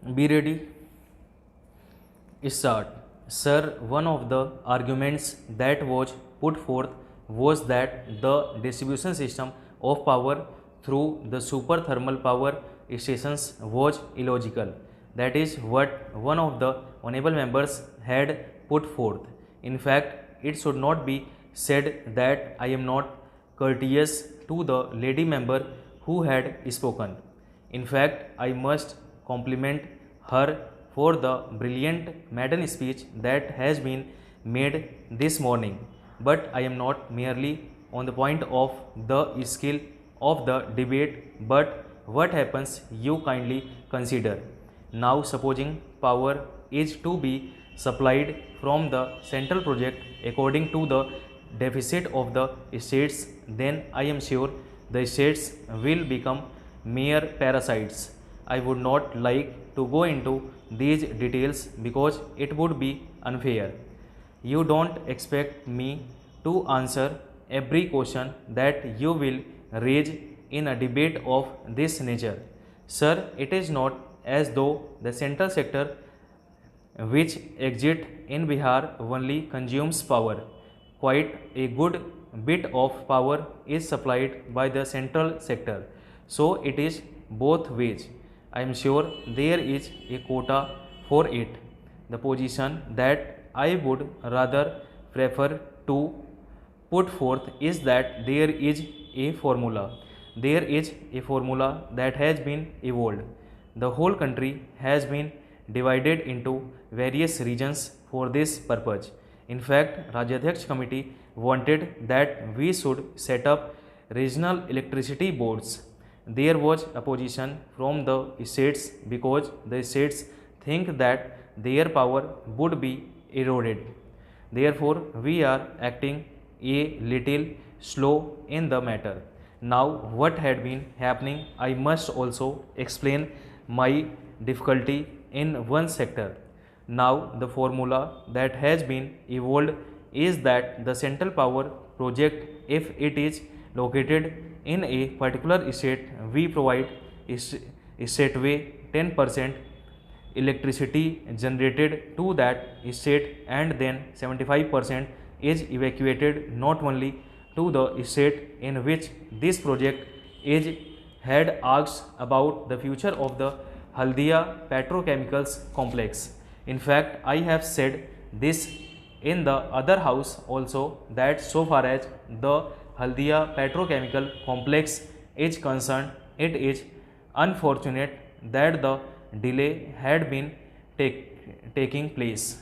Be ready. Start. Sir, one of the arguments that was put forth was that the distribution system of power through the super thermal power stations was illogical. That is what one of the honorable members had put forth. In fact, it should not be said that I am not courteous to the lady member who had spoken. In fact, I must compliment her for the brilliant maiden speech that has been made this morning. But I am not merely on the point of the skill of the debate, but what happens you kindly consider. Now, supposing power is to be supplied from the central project according to the deficit of the states, then I am sure the states will become mere parasites. I would not like to go into these details because it would be unfair. You don't expect me to answer every question that you will raise in a debate of this nature. Sir, it is not as though the central sector which exit in Bihar only consumes power. Quite a good bit of power is supplied by the central sector. So it is both ways. I am sure there is a quota for it. The position that I would rather prefer to put forth is that there is a formula. There is a formula that has been evolved. The whole country has been divided into various regions for this purpose. In fact, Rajyaध्यaksh committee wanted that we should set up regional electricity boards. There was opposition from the states because the states think that their power would be eroded. Therefore, we are acting a little slow in the matter. Now, what had been happening, I must also explain my difficulty in one sector. Now, the formula that has been evolved is that the central power project, if it is located in a particular state, we provide stateway 10% electricity generated to that state, and then 75% is evacuated not only to the state in which this project is had asked about the future of the Haldia Petrochemicals complex. In fact, I have said this in the other house also that so far as the Haldia Petrochemical complex is concerned, it is unfortunate that the delay had been taking place.